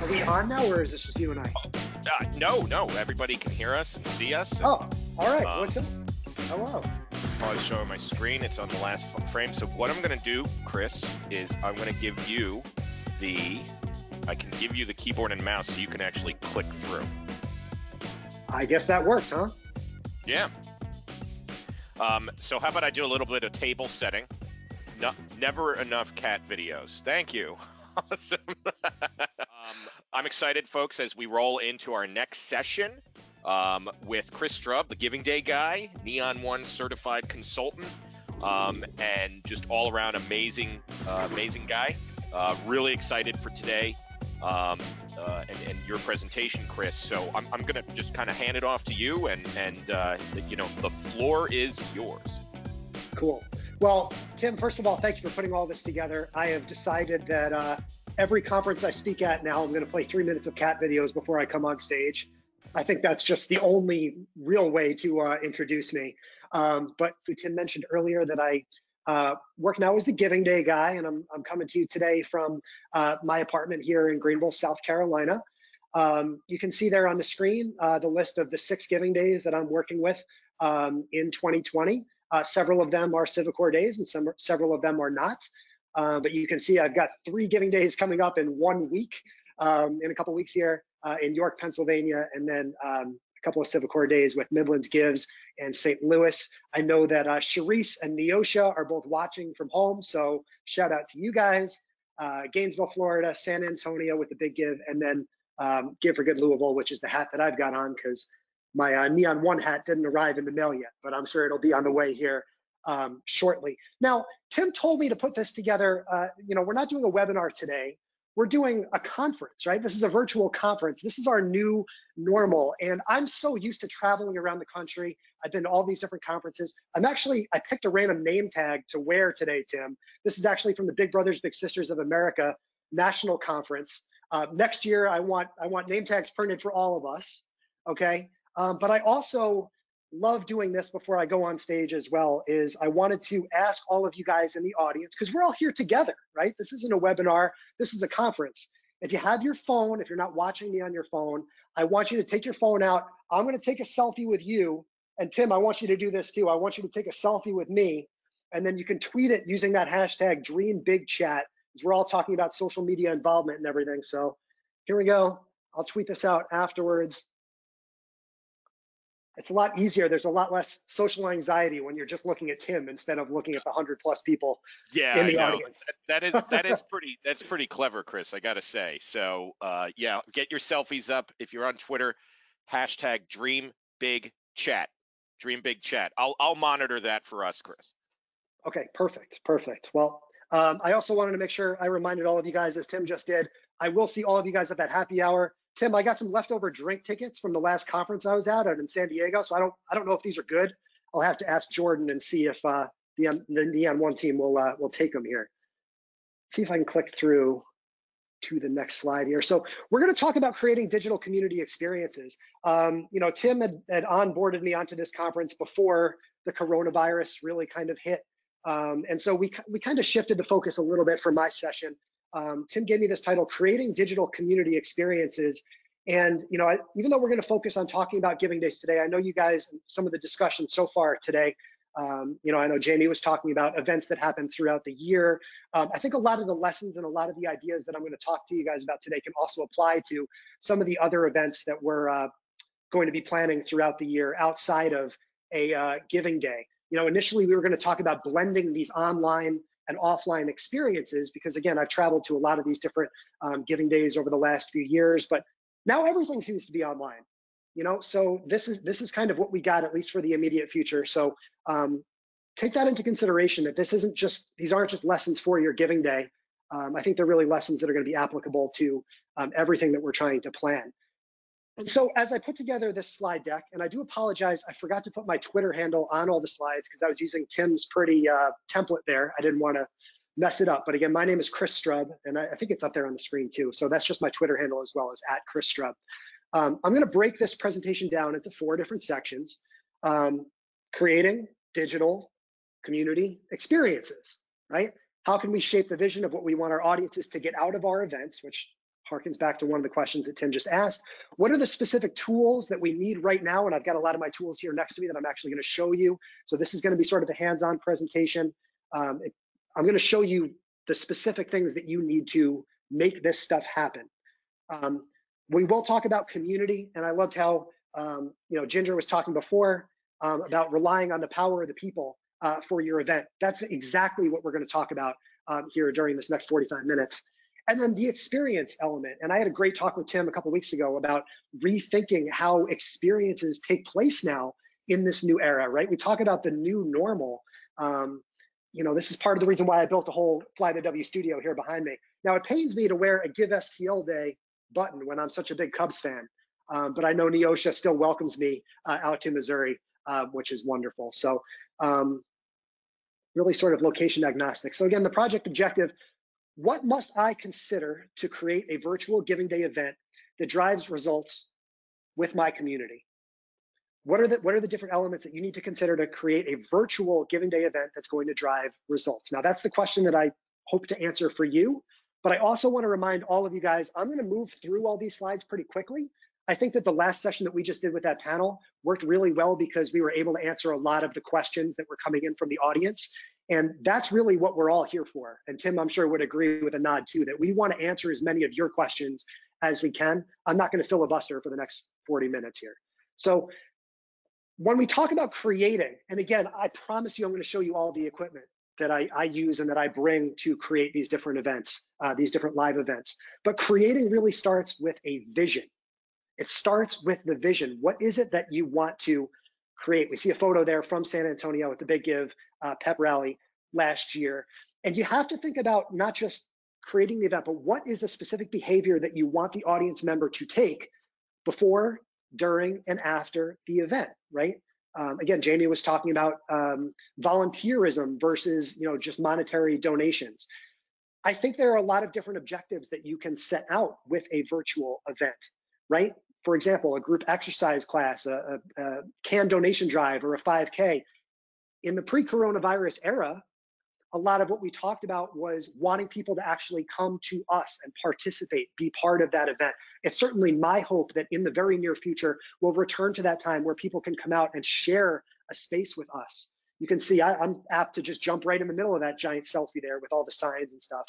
we on now, or is this just you and I? No, everybody can hear us and see us. And, Oh, all right. What's up? Hello. I was showing my screen. It's on the last frame. So what I'm going to do, Chris, is I'm going to give you I can give you the keyboard and mouse so you can actually click through. I guess that worked, huh? Yeah. So how about I do a little bit of table setting? No, never enough cat videos. Thank you. Awesome. I'm excited, folks, as we roll into our next session with Chris Strub, the Giving Day guy, Neon One certified consultant, and just all around amazing guy. Really excited for today and your presentation, Chris. So I'm going to just kind of hand it off to you, and the floor is yours. Cool. Well, Tim, first of all, thank you for putting all this together. I have decided that every conference I speak at now, I'm going to play 3 minutes of cat videos before I come on stage. I think that's just the only real way to introduce me. But Tim mentioned earlier that I work now as the Giving Day guy, and I'm coming to you today from my apartment here in Greenville, South Carolina. You can see there on the screen the list of the 6 Giving Days that I'm working with in 2020. Several of them are CiviCore days, and several of them are not. But you can see I've got 3 Giving Days coming up in 1 week, in a couple weeks here in York, Pennsylvania, and then a couple of CiviCore days with Midlands Gives and St. Louis. I know that Sharice and Neosha are both watching from home, so shout out to you guys. Gainesville, Florida, San Antonio with the Big Give, and then Give for Good Louisville, which is the hat that I've got on because my Neon One hat didn't arrive in the mail yet, but I'm sure it'll be on the way here shortly. Now, Tim told me to put this together. We're not doing a webinar today. We're doing a conference, right? This is a virtual conference. This is our new normal. And I'm so used to traveling around the country. I've been to all these different conferences. I picked a random name tag to wear today, Tim. This is actually from the Big Brothers Big Sisters of America National Conference. Next year, I want name tags printed for all of us, okay? But I also love doing this before I go on stage as well, is I wanted to ask all of you guys in the audience, because we're all here together, right? This isn't a webinar, this is a conference. If you have your phone, if you're not watching me on your phone, I want you to take your phone out. I'm gonna take a selfie with you. And Tim, I want you to do this too. I want you to take a selfie with me, and then you can tweet it using that hashtag #DreamBigChat, because we're all talking about social media involvement and everything. So here we go. I'll tweet this out afterwards. It's a lot easier. There's a lot less social anxiety when you're just looking at Tim instead of looking at the 100+ people in the audience. That's pretty clever, Chris, I gotta say. So yeah, get your selfies up. If you're on Twitter, hashtag #DreamBigChat. #DreamBigChat. I'll monitor that for us, Chris. Okay, perfect. Well, I also wanted to make sure I reminded all of you guys, as Tim just did, I will see all of you guys at that happy hour. Tim, I got some leftover drink tickets from the last conference I was at out in San Diego, so I don't know if these are good. I'll have to ask Jordan and see if the Neon One team will take them here. Let's see if I can click through to the next slide here. So we're going to talk about creating digital community experiences. Tim had onboarded me onto this conference before the coronavirus really kind of hit, and so we kind of shifted the focus a little bit for my session. Tim gave me this title, Creating Digital Community Experiences. And, even though we're going to focus on talking about Giving Days today, I know you guys, some of the discussion so far today, I know Jamie was talking about events that happen throughout the year. I think a lot of the lessons and a lot of the ideas that I'm going to talk to you guys about today can also apply to some of the other events that we're going to be planning throughout the year outside of a Giving Day. Initially we were going to talk about blending these online and offline experiences, because again, I've traveled to a lot of these different Giving Days over the last few years, but now everything seems to be online, so this is kind of what we got, at least for the immediate future. So take that into consideration, that these aren't just lessons for your Giving Day. I think they're really lessons that are going to be applicable to everything that we're trying to plan. And so as I put together this slide deck, and I do apologize, I forgot to put my Twitter handle on all the slides because I was using Tim's pretty template there. I didn't want to mess it up. But again, my name is Chris Strub, and I think it's up there on the screen too. So that's just my Twitter handle, as well as @ChrisStrub. I'm going to break this presentation down into 4 different sections. Creating digital community experiences, right? How can we shape the vision of what we want our audiences to get out of our events, which harkens back to one of the questions that Tim just asked. What are the specific tools that we need right now? And I've got a lot of my tools here next to me that I'm actually going to show you. So this is going to be sort of a hands-on presentation. I'm going to show you the specific things that you need to make this stuff happen. We will talk about community, and I loved how Ginger was talking before about relying on the power of the people for your event. That's exactly what we're going to talk about here during this next 45 minutes. And then the experience element. And I had a great talk with Tim a couple of weeks ago about rethinking how experiences take place now in this new era, right? We talk about the new normal. This is part of the reason why I built a whole Fly the W studio here behind me. Now, it pains me to wear a Give STL Day button when I'm such a big Cubs fan, but I know Neosha still welcomes me out to Missouri, which is wonderful. So really sort of location agnostic. So again, the project objective: what must I consider to create a virtual Giving Day event that drives results with my community? What are the different elements that you need to consider to create a virtual Giving Day event that's going to drive results? Now, that's the question that I hope to answer for you, but I also want to remind all of you guys, I'm going to move through all these slides pretty quickly. I think that the last session that we just did with that panel worked really well because we were able to answer a lot of the questions that were coming in from the audience. And that's really what we're all here for. And Tim, I'm sure, would agree with a nod too, that we want to answer as many of your questions as we can. I'm not going to filibuster for the next 40 minutes here. So when we talk about creating, and again, I promise you I'm going to show you all the equipment that I use and that I bring to create these different events, these different live events. But creating really starts with a vision. It starts with the vision. What is it that you want to create? We see a photo there from San Antonio at the Big Give pep rally last year. And you have to think about not just creating the event, but what is the specific behavior that you want the audience member to take before, during, and after the event, right? Again, Jamie was talking about volunteerism versus just monetary donations. I think there are a lot of different objectives that you can set out with a virtual event, right? For example, a group exercise class, a can donation drive, or a 5K. In the pre-coronavirus era, a lot of what we talked about was wanting people to actually come to us and participate, be part of that event. It's certainly my hope that in the very near future, we'll return to that time where people can come out and share a space with us. You can see I'm apt to just jump right in the middle of that giant selfie there with all the signs and stuff.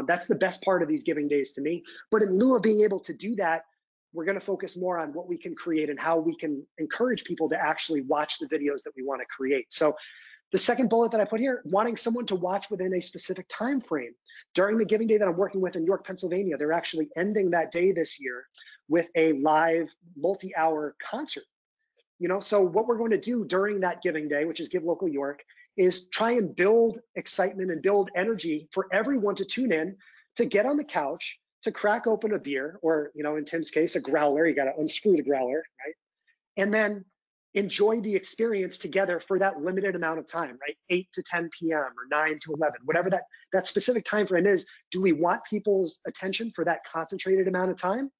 That's the best part of these Giving Days to me. But in lieu of being able to do that, we're going to focus more on what we can create and how we can encourage people to actually watch the videos that we want to create. So the second bullet that I put here, wanting someone to watch within a specific time frame. During the Giving Day that I'm working with in York, Pennsylvania, they're actually ending that day this year with a live multi-hour concert. So what we're going to do during that Giving Day, which is Give Local York, is try and build excitement and build energy for everyone to tune in, to get on the couch, to crack open a beer, or in Tim's case, a growler. You got to unscrew the growler, right? And then enjoy the experience together for that limited amount of time, right? 8 to 10 p.m. or 9 to 11, whatever that specific time frame is. Do we want people's attention for that concentrated amount of time?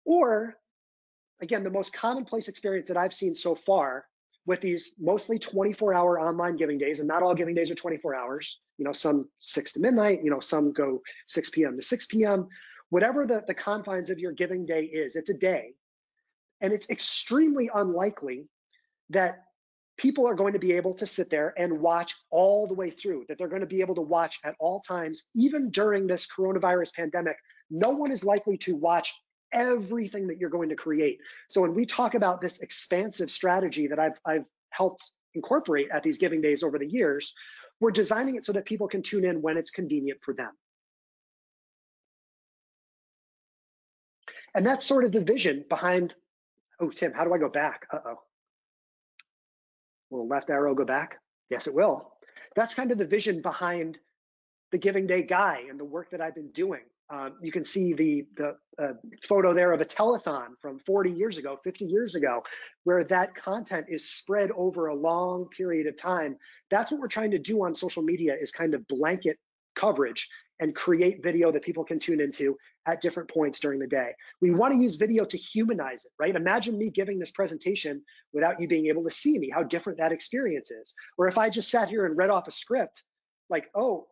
Or, again, the most commonplace experience that I've seen so far with these mostly 24-hour online Giving Days, and not all Giving Days are 24 hours, some 6 to midnight, some go 6 p.m. to 6 p.m. Whatever the confines of your Giving Day is, it's a day. And it's extremely unlikely that people are going to be able to sit there and watch all the way through, that they're going to be able to watch at all times, even during this coronavirus pandemic. No one is likely to watch everything that you're going to create. So when we talk about this expansive strategy that I've helped incorporate at these Giving Days over the years, we're designing it so that people can tune in when it's convenient for them. And that's sort of the vision behind. Oh, Tim, how do I go back? Uh-oh. Will the left arrow go back? Yes, it will. That's kind of the vision behind the Giving Day Guy and the work that I've been doing. You can see the photo there of a telethon from 40 years ago, 50 years ago, where that content is spread over a long period of time. That's what we're trying to do on social media, is kind of blanket coverage and create video that people can tune into at different points during the day. We want to use video to humanize it, right? Imagine me giving this presentation without you being able to see me, how different that experience is. Or if I just sat here and read off a script, like, oh,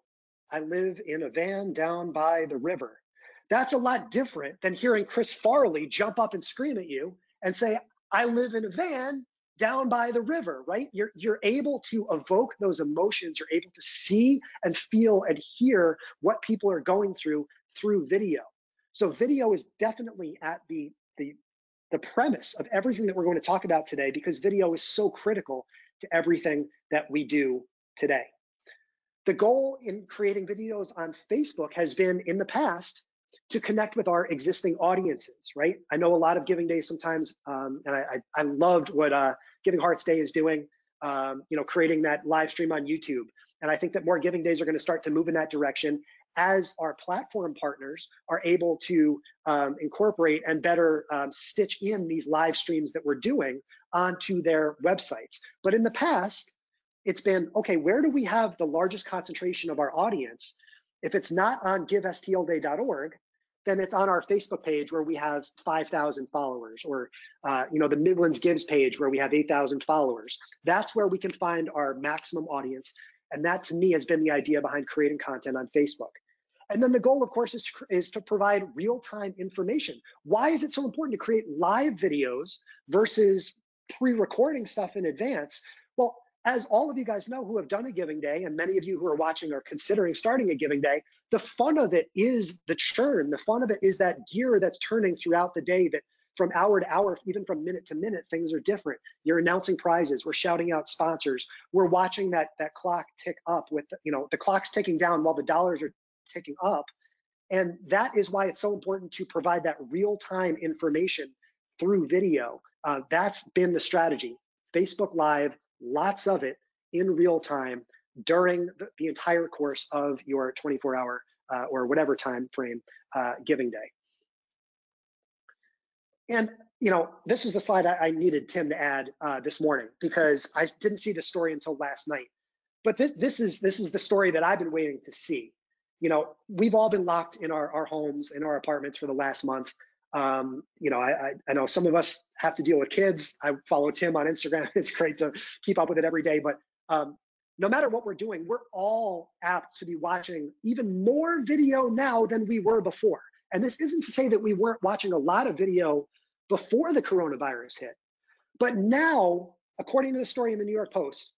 I live in a van down by the river. That's a lot different than hearing Chris Farley jump up and scream at you and say, I live in a van down by the river, right? You're able to evoke those emotions. You're able to see and feel and hear what people are going through video. So video is definitely at the premise of everything that we're going to talk about today, because video is so critical to everything that we do today. The goal in creating videos on Facebook has been, in the past, to connect with our existing audiences, right? I know a lot of Giving Days sometimes, and I loved what Giving Hearts Day is doing, creating that live stream on YouTube. And I think that more Giving Days are going to start to move in that direction as our platform partners are able to incorporate and better stitch in these live streams that we're doing onto their websites. But in the past, it's been, okay, where do we have the largest concentration of our audience? If it's not on givestlday.org, then it's on our Facebook page where we have 5,000 followers, or the Midlands Gives page where we have 8,000 followers. That's where we can find our maximum audience. And that, to me, has been the idea behind creating content on Facebook. And then the goal, of course, is to provide real-time information. Why is it so important to create live videos versus pre-recording stuff in advance? Well, as all of you guys know who have done a Giving Day, and many of you who are watching are considering starting a Giving Day, the fun of it is the churn. The fun of it is that gear that's turning throughout the day, that from hour to hour, even from minute to minute, things are different. You're announcing prizes. We're shouting out sponsors. We're watching that clock tick up with, the clock's ticking down while the dollars are ticking up. And that is why it's so important to provide that real-time information through video. That's been the strategy. Facebook Live, lots of it in real time during the entire course of your 24-hour or whatever time frame Giving Day. And this is the slide I needed Tim to add this morning, because I didn't see the story until last night. But this is the story that I've been waiting to see. We've all been locked in our homes, in our apartments for the last month. I know some of us have to deal with kids. I follow Tim on Instagram. It's great to keep up with it every day. But no matter what we're doing, we're all apt to be watching even more video now than we were before. And this isn't to say that we weren't watching a lot of video before the coronavirus hit. But now, according to the story in the New York Post,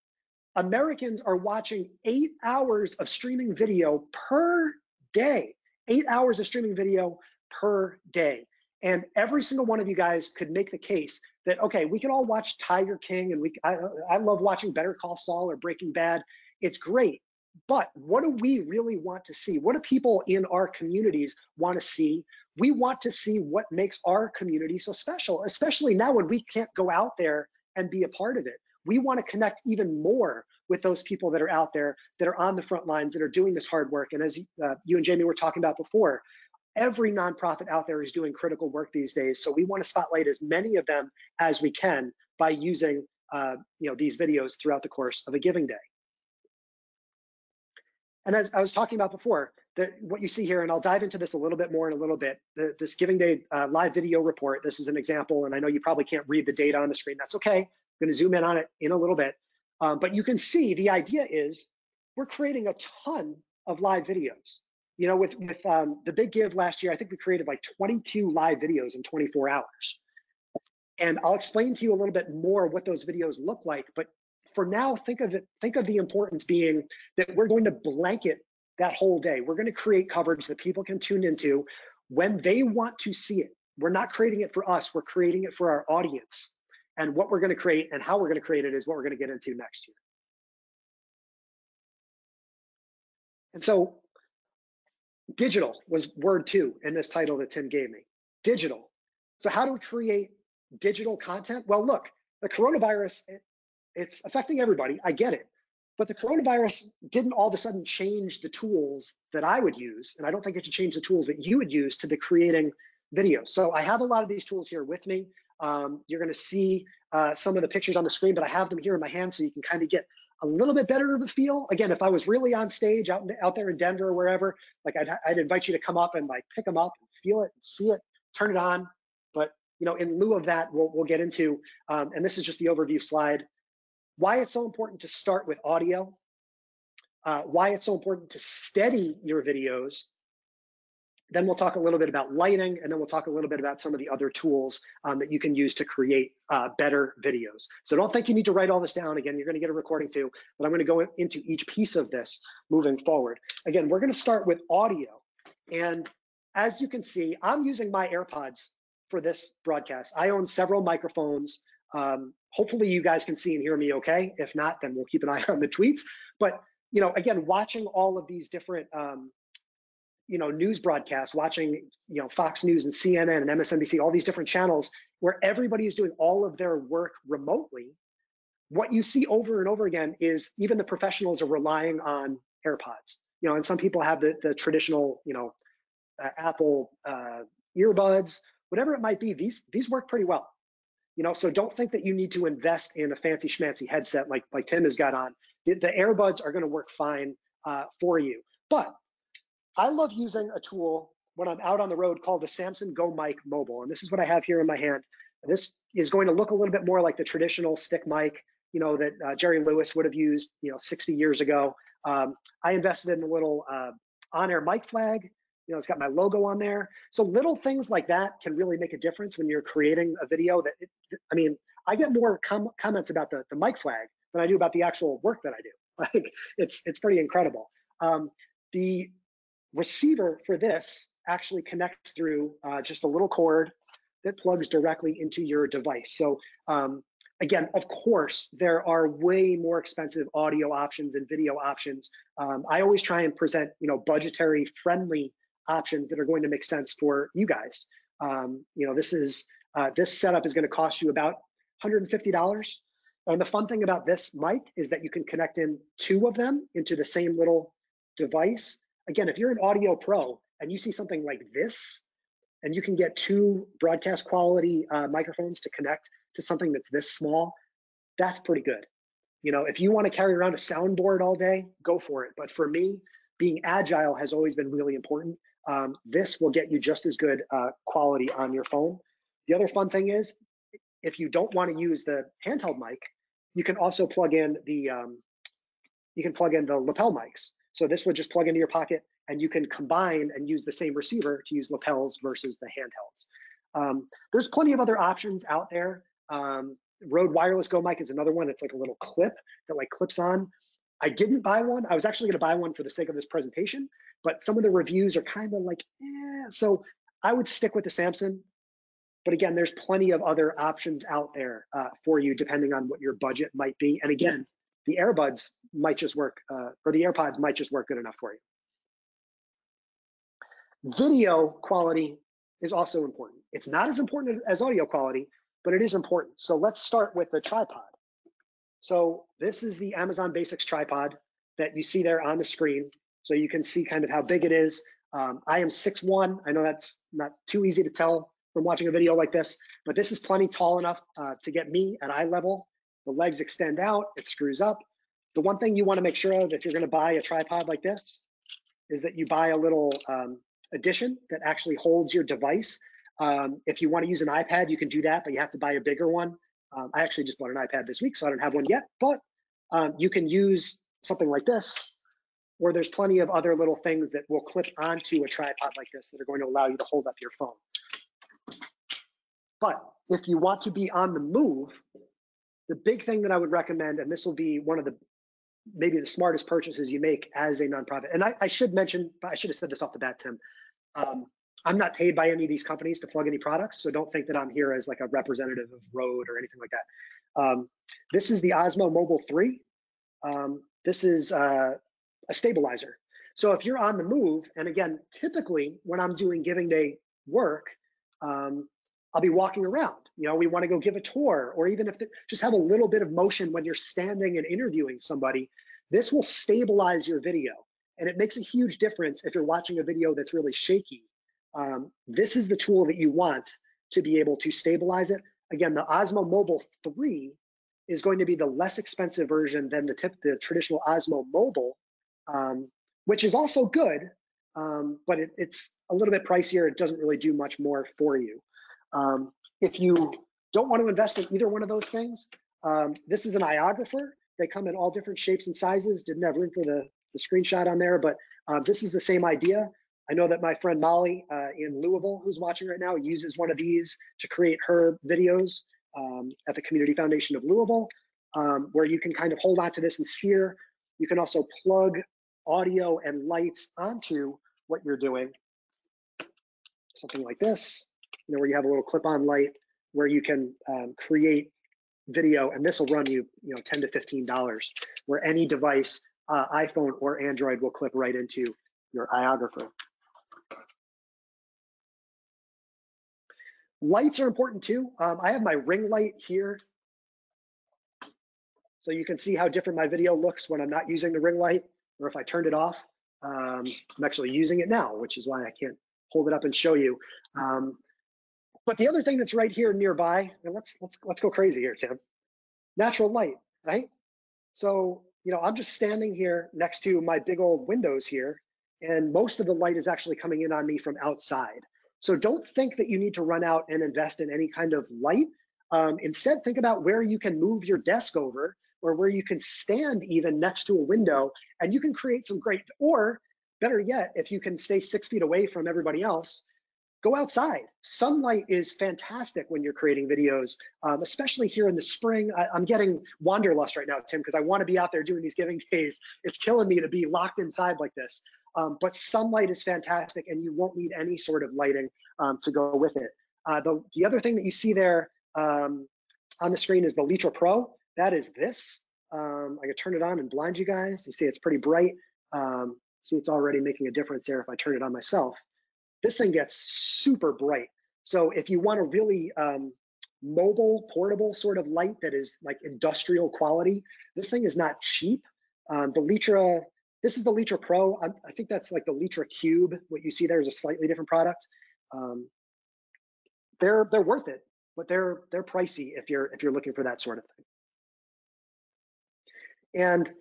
Americans are watching 8 hours of streaming video per day. 8 hours of streaming video per day. And every single one of you guys could make the case that, okay, we can all watch Tiger King, and I love watching Better Call Saul or Breaking Bad. It's great. But what do we really want to see? What do people in our communities want to see? We want to see what makes our community so special, especially now when we can't go out there and be a part of it. We want to connect even more with those people that are out there, that are on the front lines, that are doing this hard work. And as you and Jamie were talking about before, every nonprofit out there is doing critical work these days. So we want to spotlight as many of them as we can by using these videos throughout the course of a Giving Day. And as I was talking about before, what you see here, and I'll dive into this a little bit more in a little bit, this Giving Day live video report, this is an example, and I know you probably can't read the data on the screen. That's okay. I'm going to zoom in on it in a little bit. But you can see the idea is we're creating a ton of live videos. With the Big Give last year, I think we created like 22 live videos in 24 hours. And I'll explain to you a little bit more what those videos look like. But for now, think of the importance being that we're going to blanket that whole day. We're going to create coverage that people can tune into when they want to see it. We're not creating it for us. We're creating it for our audience. And what we're going to create and how we're going to create it is what we're going to get into next year. And so digital was word 2 in this title that Tim gave me. Digital. So how do we create digital content? Well, look, the coronavirus, it's affecting everybody. I get it. But the coronavirus didn't all of a sudden change the tools that I would use. And I don't think it should change the tools that you would use to be creating videos. So I have a lot of these tools here with me. You're going to see some of the pictures on the screen, but I have them here in my hand so you can kind of get a little bit better of a feel. Again, if I was really on stage out there in Denver or wherever, like I'd invite you to come up and like pick them up and feel it and see it, turn it on. But in lieu of that, we'll get into, and this is just the overview slide, why it's so important to start with audio, why it's so important to steady your videos, Then we'll talk a little bit about lighting, and then we'll talk a little bit about some of the other tools that you can use to create better videos. So don't think you need to write all this down. Again, you're going to get a recording too, but I'm going to go into each piece of this moving forward. Again, we're going to start with audio. And as you can see, I'm using my AirPods for this broadcast. I own several microphones. Hopefully you guys can see and hear me okay. If not, then we'll keep an eye on the tweets. But again, watching all of these different news broadcasts, watching Fox News and CNN and MSNBC, all these different channels where everybody is doing all of their work remotely, what you see over and over again is even the professionals are relying on AirPods. And some people have the traditional Apple earbuds, whatever it might be. These work pretty well. So don't think that you need to invest in a fancy schmancy headset like Tim has got on. The earbuds are going to work fine for you. But I love using a tool when I'm out on the road called the Samson Go Mic Mobile. And this is what I have here in my hand. This is going to look a little bit more like the traditional stick mic, that Jerry Lewis would have used, 60 years ago. I invested in a little on-air mic flag. It's got my logo on there. So little things like that can really make a difference when you're creating a video. I get more comments about the mic flag than I do about the actual work that I do. Like it's pretty incredible. The receiver for this actually connects through just a little cord that plugs directly into your device. So again, of course, there are way more expensive audio options and video options. I always try and present, budgetary friendly options that are going to make sense for you guys. This setup is going to cost you about $150. And the fun thing about this mic is that you can connect in two of them into the same little device. Again, if you're an audio pro and you see something like this, and you can get two broadcast quality microphones to connect to something that's this small, that's pretty good. If you want to carry around a soundboard all day, go for it. But for me, being agile has always been really important. This will get you just as good quality on your phone. The other fun thing is, if you don't want to use the handheld mic, you can also plug in the lapel mics. So this would just plug into your pocket, and you can combine and use the same receiver to use lapels versus the handhelds. There's plenty of other options out there. Rode Wireless Go Mic is another one. It's like a little clip that clips on. I didn't buy one. I was actually going to buy one for the sake of this presentation, but some of the reviews are kind of so I would stick with the Samson. But again, there's plenty of other options out there for you, depending on what your budget might be. And again, the earbuds might just work, or the AirPods might just work good enough for you. Video quality is also important. It's not as important as audio quality, but it is important. So let's start with the tripod. So this is the Amazon Basics tripod that you see there on the screen. So you can see kind of how big it is. I am 6'1". I know that's not too easy to tell from watching a video like this, but this is plenty tall enough to get me at eye level. The legs extend out, it screws up. The one thing you want to make sure of if you're going to buy a tripod like this is that you buy a little addition that actually holds your device. If you want to use an iPad, you can do that, but you have to buy a bigger one. I actually just bought an iPad this week, so I don't have one yet, but you can use something like this, or there's plenty of other little things that will clip onto a tripod like this that are going to allow you to hold up your phone. But if you want to be on the move, the big thing that I would recommend, and this will be one of maybe the smartest purchases you make as a nonprofit. And I should mention, I should have said this off the bat, Tim. I'm not paid by any of these companies to plug any products, so don't think that I'm here as like a representative of Rode or anything like that. This is the Osmo Mobile 3. This is a stabilizer. So if you're on the move, and again, typically when I'm doing giving day work, I'll be walking around. We want to go give a tour, or even if just have a little bit of motion when you're standing and interviewing somebody. This will stabilize your video, and it makes a huge difference if you're watching a video that's really shaky. This is the tool that you want to be able to stabilize it. Again, the Osmo Mobile 3 is going to be the less expensive version than the traditional Osmo Mobile, which is also good, but it's a little bit pricier. It doesn't really do much more for you. If you don't want to invest in either one of those things, this is an iographer. They come in all different shapes and sizes. Didn't have room for the screenshot on there, but this is the same idea. I know that my friend Molly in Louisville, who's watching right now, uses one of these to create her videos at the Community Foundation of Louisville, where you can kind of hold on to this and steer. You can also plug audio and lights onto what you're doing. Something like this, where you have a little clip-on light where you can create video, and this will run you, $10 to $15, where any device, iPhone or Android, will clip right into your iOgrapher. Lights are important too. I have my ring light here, so you can see how different my video looks when I'm not using the ring light, or if I turned it off. I'm actually using it now, which is why I can't hold it up and show you. But the other thing that's right here nearby, and let's go crazy here, Tim. Natural light, right? So, I'm just standing here next to my big old windows here, and most of the light is actually coming in on me from outside. So don't think that you need to run out and invest in any kind of light. Instead, think about where you can move your desk over, or where you can stand even next to a window, and you can create some great, or better yet, if you can stay 6 feet away from everybody else, go outside. Sunlight is fantastic when you're creating videos, especially here in the spring. I'm getting wanderlust right now, Tim, because I want to be out there doing these giving days. It's killing me to be locked inside like this. But sunlight is fantastic, and you won't need any sort of lighting to go with it. The other thing that you see there on the screen is the Litra Pro. That is this. I can turn it on and blind you guys. You see it's pretty bright. See, it's already making a difference there if I turn it on myself. This thing gets super bright. So if you want a really mobile, portable sort of light that is like industrial quality, this thing is not cheap. This is the Litra Pro. I think that's like the Litra Cube. What you see there is a slightly different product. They're worth it, but they're pricey if you're looking for that sort of thing. And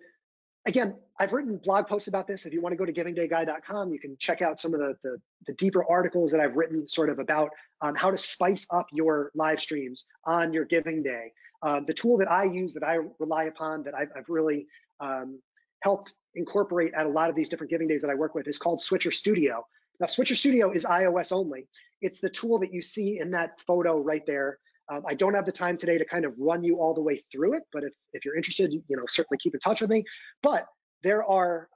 again, I've written blog posts about this. If you want to go to givingdayguy.com, you can check out some of the deeper articles that I've written sort of about how to spice up your live streams on your giving day. The tool that I use, that I rely upon, that I've really helped incorporate at a lot of these different giving days that I work with, is called Switcher Studio. Now, Switcher Studio is iOS only. It's the tool that you see in that photo right there. I don't have the time today to kind of run you all the way through it, but if you're interested, certainly keep in touch with me. But there are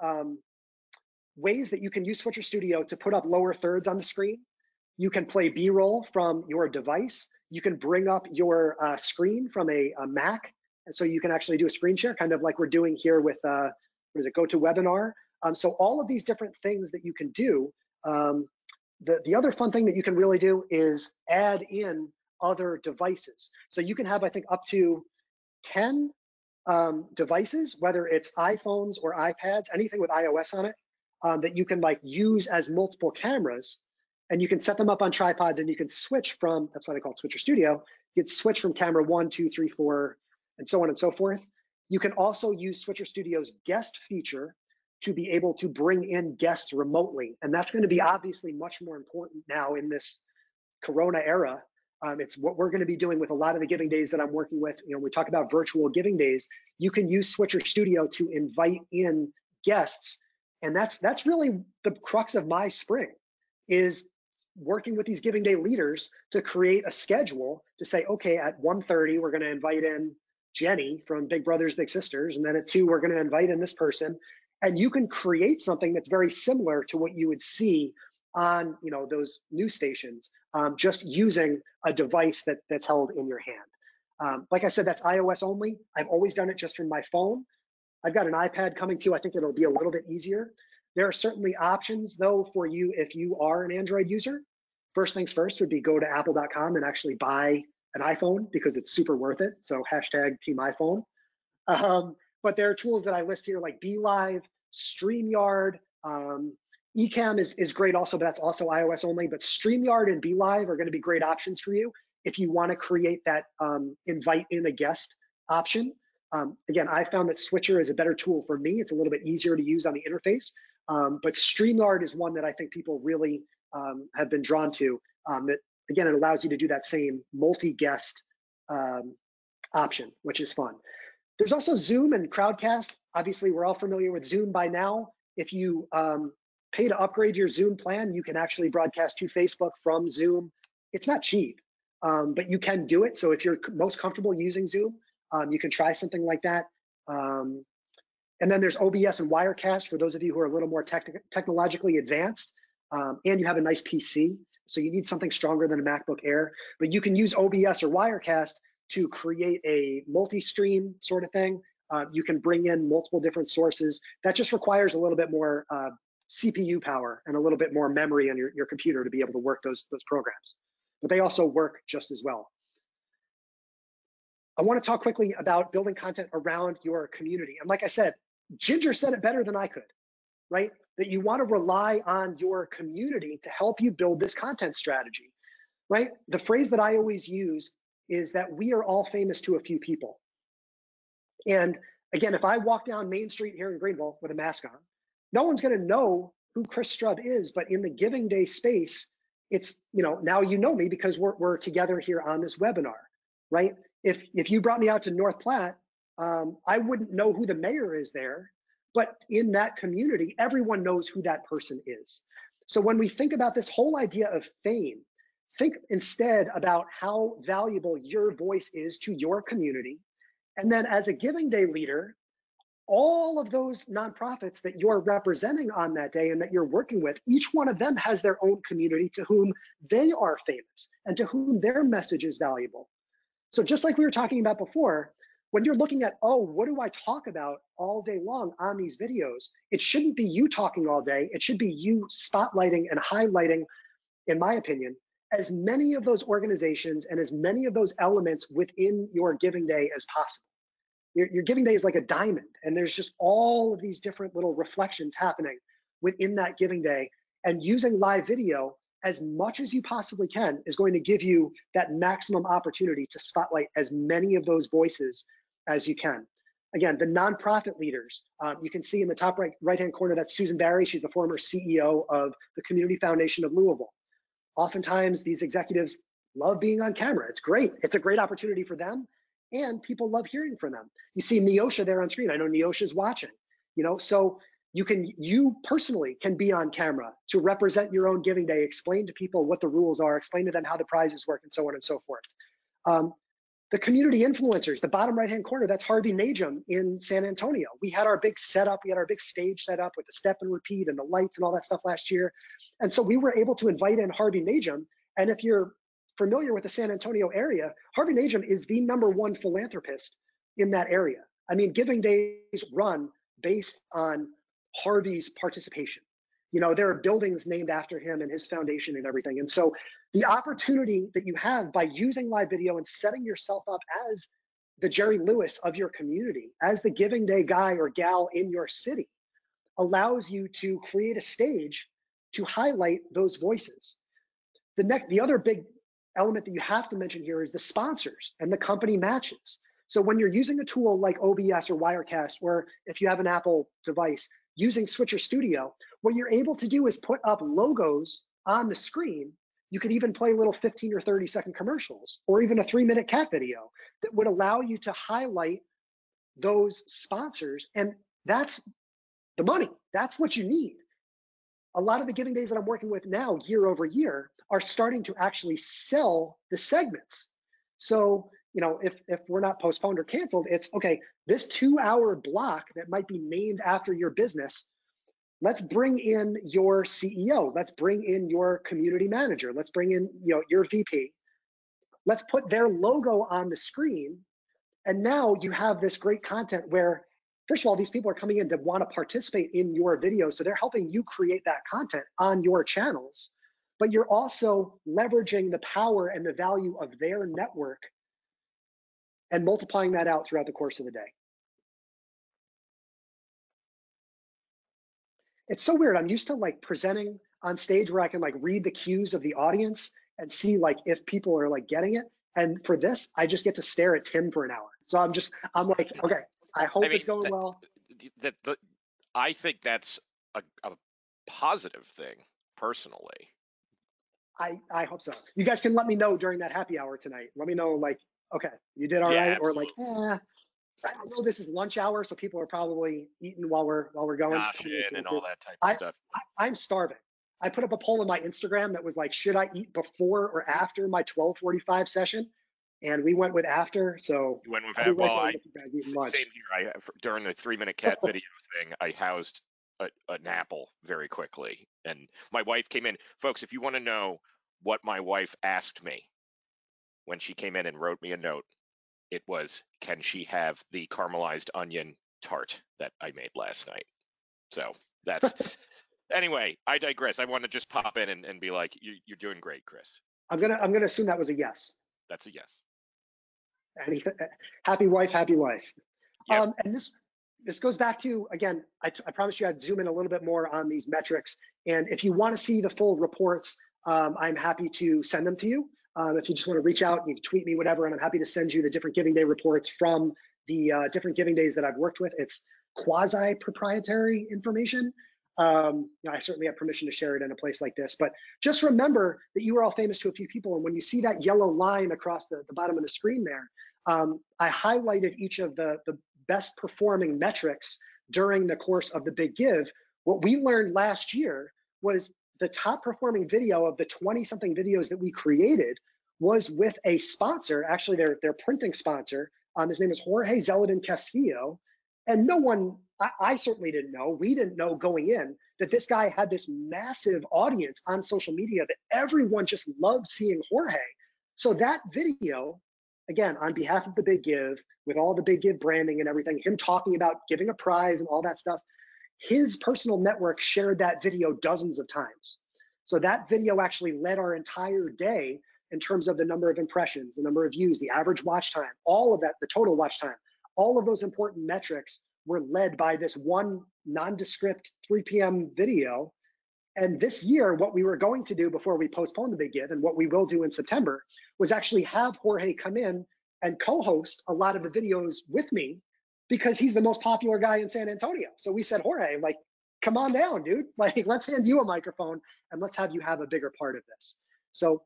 ways that you can use Switcher Studio to put up lower thirds on the screen. You can play B-roll from your device. You can bring up your screen from a Mac, and so you can actually do a screen share, kind of like we're doing here with GoToWebinar. So all of these different things that you can do. The other fun thing that you can really do is add in other devices. So you can have, I think, up to 10 devices, whether it's iPhones or iPads, anything with iOS on it, that you can use as multiple cameras, and you can set them up on tripods, and you can switch from, that's why they call it Switcher Studio, you can switch from camera 1, 2, 3, 4, and so on and so forth. You can also use Switcher Studio's guest feature to be able to bring in guests remotely. And that's going to be obviously much more important now in this Corona era. It's what we're going to be doing with a lot of the giving days that I'm working with. We talk about virtual giving days. You can use Switcher Studio to invite in guests. And that's really the crux of my spring, is working with these giving day leaders to create a schedule to say, okay, at 1:30, we're going to invite in Jenny from Big Brothers Big Sisters. And then at 2, we're going to invite in this person. And you can create something that's very similar to what you would see on those news stations, just using a device that's held in your hand. Like I said, that's iOS only. I've always done it just from my phone. I've got an iPad coming too. I think it'll be a little bit easier. There are certainly options though for you if you are an Android user. First things first would be go to apple.com and actually buy an iPhone, because it's super worth it. So #Team iPhone. But there are tools that I list here like BeLive, StreamYard. Ecamm is great also, but that's also iOS only. But StreamYard and BeLive are going to be great options for you if you want to create that invite in a guest option. Again, I found that Switcher is a better tool for me. It's a little bit easier to use on the interface. But StreamYard is one that I think people really have been drawn to. That, again, it allows you to do that same multi-guest option, which is fun. There's also Zoom and Crowdcast. Obviously, we're all familiar with Zoom by now. If you pay to upgrade your Zoom plan. You can actually broadcast to Facebook from Zoom. It's not cheap, but you can do it. So if you're most comfortable using Zoom, you can try something like that. And then there's OBS and Wirecast for those of you who are a little more technologically advanced, and you have a nice PC. So you need something stronger than a MacBook Air, but you can use OBS or Wirecast to create a multi-stream sort of thing. You can bring in multiple different sources. That just requires a little bit more CPU power and a little bit more memory on your computer to be able to work those programs. But they also work just as well. I want to talk quickly about building content around your community. And like I said, Ginger said it better than I could, right? That you want to rely on your community to help you build this content strategy, right? The phrase that I always use is that we are all famous to a few people. And again, if I walk down Main Street here in Greenville with a mask on, no one's going to know who Chris Strub is, but in the Giving Day space, it's, now you know me because we're together here on this webinar, right? If you brought me out to North Platte, I wouldn't know who the mayor is there, but in that community, everyone knows who that person is. So when we think about this whole idea of fame, think instead about how valuable your voice is to your community. And then as a Giving Day leader, all of those nonprofits that you're representing on that day and that you're working with, each one of them has their own community to whom they are famous and to whom their message is valuable. So just like we were talking about before, when you're looking at, oh, what do I talk about all day long on these videos? It shouldn't be you talking all day. It should be you spotlighting and highlighting, in my opinion, as many of those organizations and as many of those elements within your Giving Day as possible. Your Giving Day is like a diamond, and there's just all of these different little reflections happening within that Giving Day. And using live video as much as you possibly can is going to give you that maximum opportunity to spotlight as many of those voices as you can. Again, the nonprofit leaders, you can see in the top right-hand corner, that's Susan Barry. She's the former CEO of the Community Foundation of Louisville. Oftentimes, these executives love being on camera. It's great. It's a great opportunity for them, and people love hearing from them. You see Neosha there on screen. I know Neosha's watching, so you personally can be on camera to represent your own Giving Day, explain to people what the rules are, explain to them how the prizes work, and so on and so forth. The community influencers, the bottom right-hand corner, that's Harvey Najum in San Antonio. We had our big setup, we had our big stage set up with the step and repeat and the lights and all that stuff last year. And so we were able to invite in Harvey Najum. And if you're familiar with the San Antonio area, Harvey Najum is the #1 philanthropist in that area. I mean, Giving Days run based on Harvey's participation. There are buildings named after him and his foundation and everything. And so the opportunity that you have by using live video and setting yourself up as the Jerry Lewis of your community, as the Giving Day guy or gal in your city, allows you to create a stage to highlight those voices. The other big element that you have to mention here is the sponsors and the company matches. So when you're using a tool like OBS or Wirecast, or if you have an Apple device, using Switcher Studio, what you're able to do is put up logos on the screen. You could even play little 15 or 30-second commercials, or even a 3-minute cat video that would allow you to highlight those sponsors. And that's the money. That's what you need. A lot of the Giving Days that I'm working with now, year over year, are starting to actually sell the segments. So, if we're not postponed or canceled, it's okay, this 2-hour block that might be named after your business, let's bring in your CEO. Let's bring in your community manager. Let's bring in, your VP. Let's put their logo on the screen. And now you have this great content where, first of all, these people are coming in to want to participate in your video. So they're helping you create that content on your channels, but you're also leveraging the power and the value of their network and multiplying that out throughout the course of the day. It's so weird. I'm used to presenting on stage where I can read the cues of the audience and see if people are getting it. And for this, I just get to stare at Tim for an hour. So I'm like, okay, I hope it's going well. I think that's a positive thing, personally. I hope so. You guys can let me know during that happy hour tonight. Let me know okay, you did all right, absolutely. or I know this is lunch hour, so people are probably eating while we're going. Noshing and all that type of I, stuff. I'm starving. I put up a poll on my Instagram that was like, should I eat before or after my 12:45 session? And we went with after. So You went with I'll be that. right Well, there with you guys eating lunch. same here. During the 3-minute cat video thing, I housed an apple very quickly, and my wife came in. Folks, if you want to know what my wife asked me when she came in and wrote me a note, it was, can she have the caramelized onion tart that I made last night? So that's anyway, I digress. I want to just pop in and be like, you're doing great, Chris. I'm gonna assume that was a yes. That's a yes. Happy wife, happy life. Yep. And this goes back to, again, I promise you I'd zoom in a little bit more on these metrics. And if you want to see the full reports, I'm happy to send them to you. If you just want to reach out, you can tweet me, whatever, and I'm happy to send you the different giving day reports from the different giving days that I've worked with. It's quasi-proprietary information. I certainly have permission to share it in a place like this, but just remember that you are all famous to a few people. And when you see that yellow line across the bottom of the screen there, I highlighted each of the best performing metrics during the course of the Big Give. What we learned last year was the top performing video of the 20 something videos that we created was with a sponsor, actually their printing sponsor. His name is Jorge Zeledin Castillo. And no one, I certainly didn't know, we didn't know going in that this guy had this massive audience on social media that everyone just loved seeing Jorge. So that video, again, on behalf of the Big Give, with all the Big Give branding and everything, him talking about giving a prize and all that stuff, his personal network shared that video dozens of times. So that video actually led our entire day in terms of the number of impressions, the number of views, the average watch time, all of that, the total watch time. All of those important metrics were led by this one nondescript 3 p.m. video. And this year, what we were going to do before we postponed the Big Give, and what we will do in September, was actually have Jorge come in and co-host a lot of the videos with me, because he's the most popular guy in San Antonio. So we said, Jorge, like, come on down, dude. Like, let's hand you a microphone and let's have you have a bigger part of this. So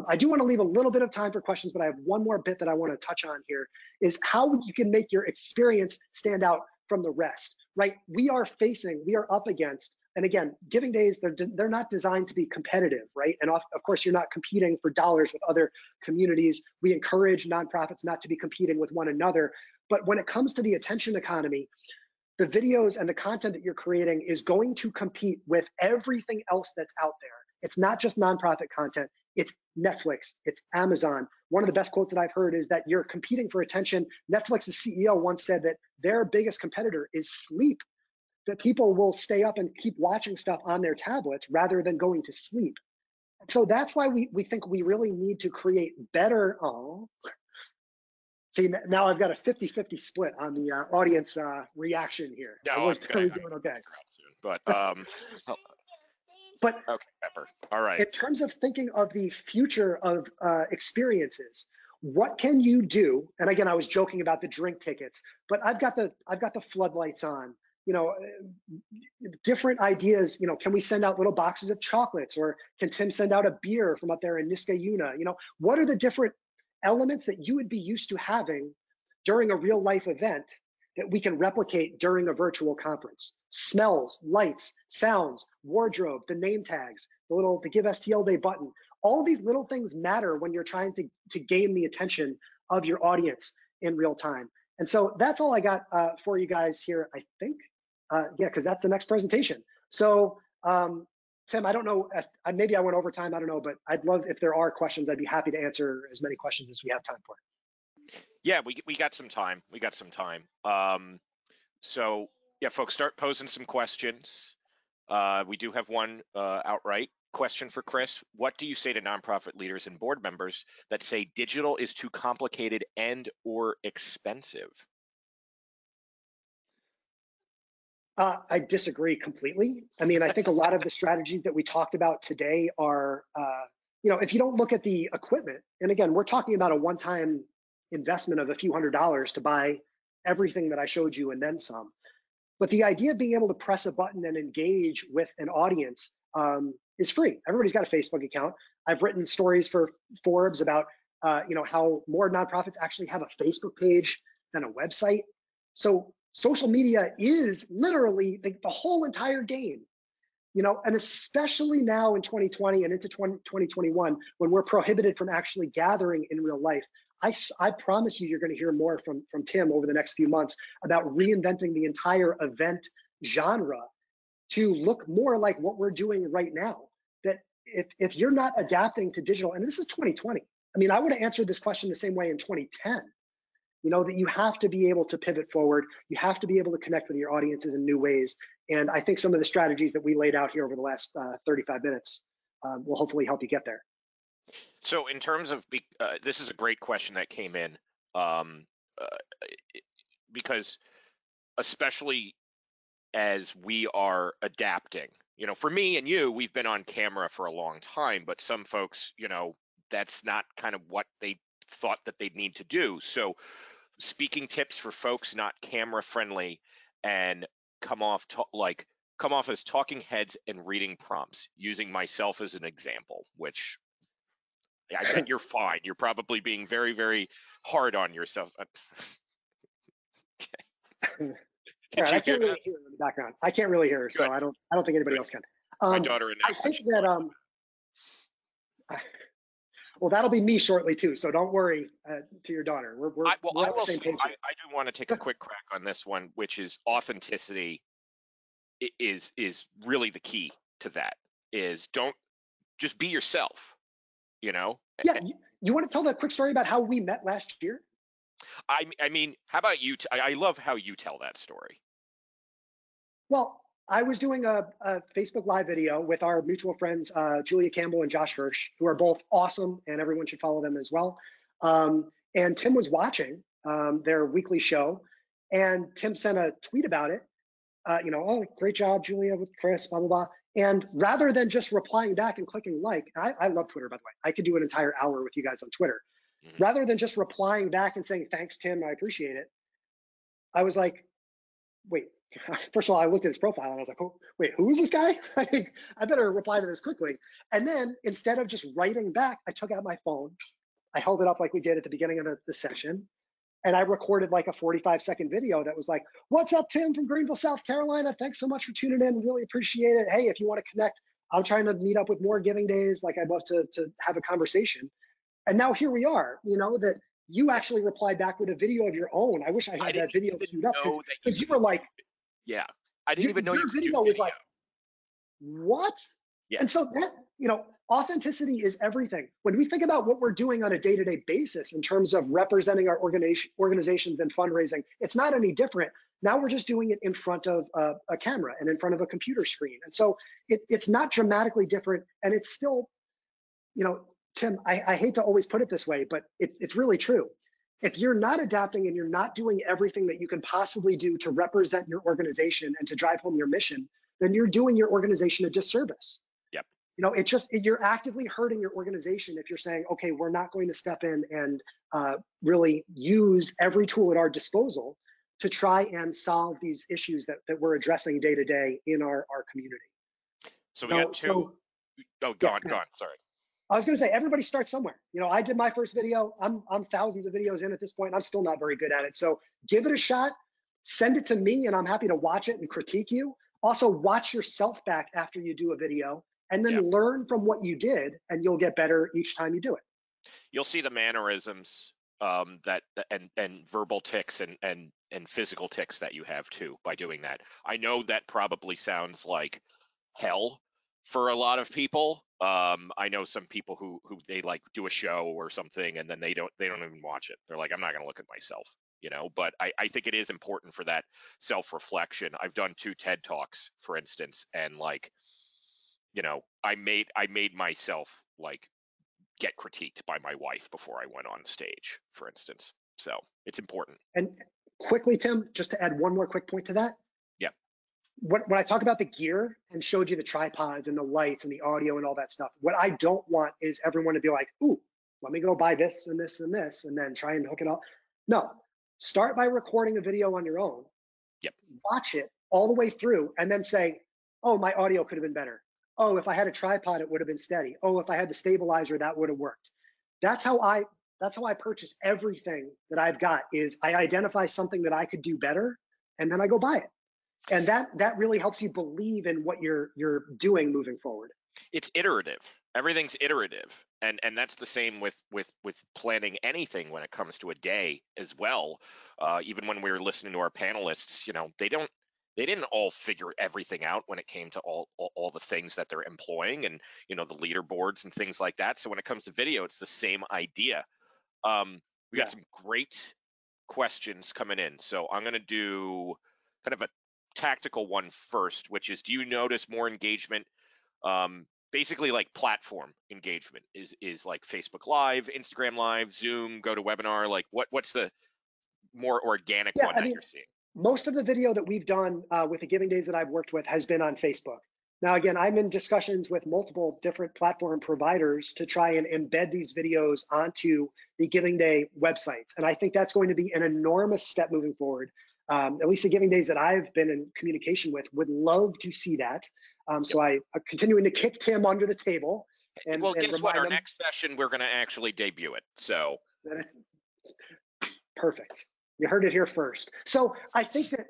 I do want to leave a little bit of time for questions, but I have one more bit that I want to touch on here, is how you can make your experience stand out from the rest, right? We are up against, and again, giving days, they're not designed to be competitive, right? And of course, you're not competing for dollars with other communities. We encourage nonprofits not to be competing with one another. But when it comes to the attention economy, the videos and the content that you're creating is going to compete with everything else that's out there. It's not just nonprofit content. It's Netflix, it's Amazon. One of the best quotes that I've heard is that you're competing for attention. Netflix's CEO once said that their biggest competitor is sleep, that people will stay up and keep watching stuff on their tablets rather than going to sleep. So that's why we think we really need to create better, see, now I've got a 50-50 split on the audience reaction here. No, I was doing okay. But But okay, Pepper. All right. In terms of thinking of the future of experiences, what can you do? And again, I was joking about the drink tickets, but I've got the floodlights on. Different ideas. Can we send out little boxes of chocolates, or can Tim send out a beer from up there in Niskayuna? What are the different elements that you would be used to having during a real life event that we can replicate during a virtual conference? Smells, lights, sounds, wardrobe, the name tags, the Give STL Day button. All these little things matter when you're trying to gain the attention of your audience in real time. And so that's all I got for you guys here, I think. Yeah, because that's the next presentation. So Tim, I don't know, maybe I went over time, I don't know, but I'd love, if there are questions, I'd be happy to answer as many questions as we have time for. Yeah, we got some time. We got some time. So yeah, folks, start posing some questions. We do have one outright question for Chris. What do you say to nonprofit leaders and board members that say digital is too complicated and or expensive? I disagree completely. I mean, I think a lot of the strategies that we talked about today are, if you don't look at the equipment, and again, we're talking about a one-time investment of a few $100s to buy everything that I showed you and then some. But the idea of being able to press a button and engage with an audience is free. Everybody's got a Facebook account. I've written stories for Forbes about, how more nonprofits actually have a Facebook page than a website. So social media is literally the whole entire game, and especially now in 2020 and into 2021, when we're prohibited from actually gathering in real life. I promise you're going to hear more from Tim over the next few months about reinventing the entire event genre to look more like what we're doing right now. That if you're not adapting to digital, and this is 2020, I mean, I would have answered this question the same way in 2010, that you have to be able to pivot forward. You have to be able to connect with your audiences in new ways. And I think some of the strategies that we laid out here over the last 35 minutes will hopefully help you get there. So in terms of, this is a great question that came in, because especially as we are adapting, for me and you, we've been on camera for a long time, but some folks, that's not kind of what they thought that they'd need to do. So speaking tips for folks not camera friendly and come off as talking heads and reading prompts, using myself as an example, which I bet you're fine. You're probably being very, very hard on yourself. Right, I can't really hear her in the background. I can't really hear her, so I don't think anybody else can. My daughter and I think that well, that'll be me shortly too. So don't worry to your daughter. We're on the same page. I do want to take a quick crack on this one, which is authenticity. Is really the key to that. Is don't just be yourself. Yeah, you want to tell that quick story about how we met last year? I mean, how about you? I love how you tell that story. Well, I was doing a Facebook Live video with our mutual friends, Julia Campbell and Josh Hirsch, who are both awesome, and everyone should follow them as well. And Tim was watching their weekly show, and Tim sent a tweet about it. Oh, great job, Julia, with Chris, blah, blah, blah. And rather than just replying back and clicking like, I love Twitter, by the way. I could do an entire hour with you guys on Twitter. Mm-hmm. Rather than just replying back and saying, thanks, Tim, I appreciate it, I was like, wait, first of all, I looked at his profile and I was like, oh, wait, who is this guy? I think I better reply to this quickly. And then instead of just writing back, I took out my phone. I held it up like we did at the beginning of the session. And I recorded like a 45-second video that was like, what's up, Tim from Greenville, South Carolina? Thanks so much for tuning in. Really appreciate it. Hey, if you want to connect, I'm trying to meet up with more giving days. Like, I'd love to have a conversation. And now here we are, that you actually replied back with a video of your own. I wish I had that video queued up because you were like, yeah, I didn't even know your video was like, what? Yeah. And so that, authenticity is everything. When we think about what we're doing on a day-to-day basis in terms of representing our organizations and fundraising, it's not any different. Now we're just doing it in front of a camera and in front of a computer screen. And so it's not dramatically different. And it's still, Tim, I hate to always put it this way, but it's really true. If you're not adapting and you're not doing everything that you can possibly do to represent your organization and to drive home your mission, then you're doing your organization a disservice. Yep. You're actively hurting your organization if you're saying, okay, we're not going to step in and really use every tool at our disposal to try and solve these issues that we're addressing day to day in our community. So we got two. Go on. Sorry. I was going to say, everybody starts somewhere. I did my first video. I'm thousands of videos in at this point. I'm still not very good at it. So give it a shot, send it to me, and I'm happy to watch it and critique you. Also, watch yourself back after you do a video, and then learn from what you did, and you'll get better each time you do it. You'll see the mannerisms and verbal tics and physical tics that you have too by doing that. I know that probably sounds like hell for a lot of people. I know some people who they like do a show or something and then they don't even watch it. They're like, I'm not going to look at myself, but I think it is important for that self-reflection. I've done 2 TED Talks, for instance, and I made myself like get critiqued by my wife before I went on stage, for instance. So it's important. And quickly, Tim, just to add one more quick point to that. Yeah. When I talk about the gear and showed you the tripods and the lights and the audio and all that stuff, what I don't want is everyone to be like, ooh, let me go buy this and this and this and then try and hook it up. No, start by recording a video on your own. Yep. Watch it all the way through and then say, oh, my audio could have been better. Oh, if I had a tripod, it would have been steady. Oh, if I had the stabilizer, that would have worked. That's how I That's how I purchase everything that I've got. Is I identify something that I could do better, and then I go buy it. And that really helps you believe in what you're doing moving forward. It's iterative. Everything's iterative, and that's the same with planning anything when it comes to a day as well. Even when we were listening to our panelists, they didn't all figure everything out when it came to all the things that they're employing, and the leaderboards and things like that. So when it comes to video, it's the same idea. We got some great questions coming in, so I'm going to do kind of a tactical one first, which is, do you notice more engagement? Basically, like platform engagement is like Facebook Live, Instagram Live, Zoom, GoToWebinar. Like, what's the more organic one that you're seeing? Most of the video that we've done with the Giving Days that I've worked with has been on Facebook. Now, again, I'm in discussions with multiple different platform providers to try and embed these videos onto the Giving Day websites. And I think that's going to be an enormous step moving forward. At least the Giving Days that I've been in communication with would love to see that. So I'm continuing to kick Tim under the table. Well, guess what? Our next session, we're going to actually debut it. So perfect. You heard it here first. So I think that,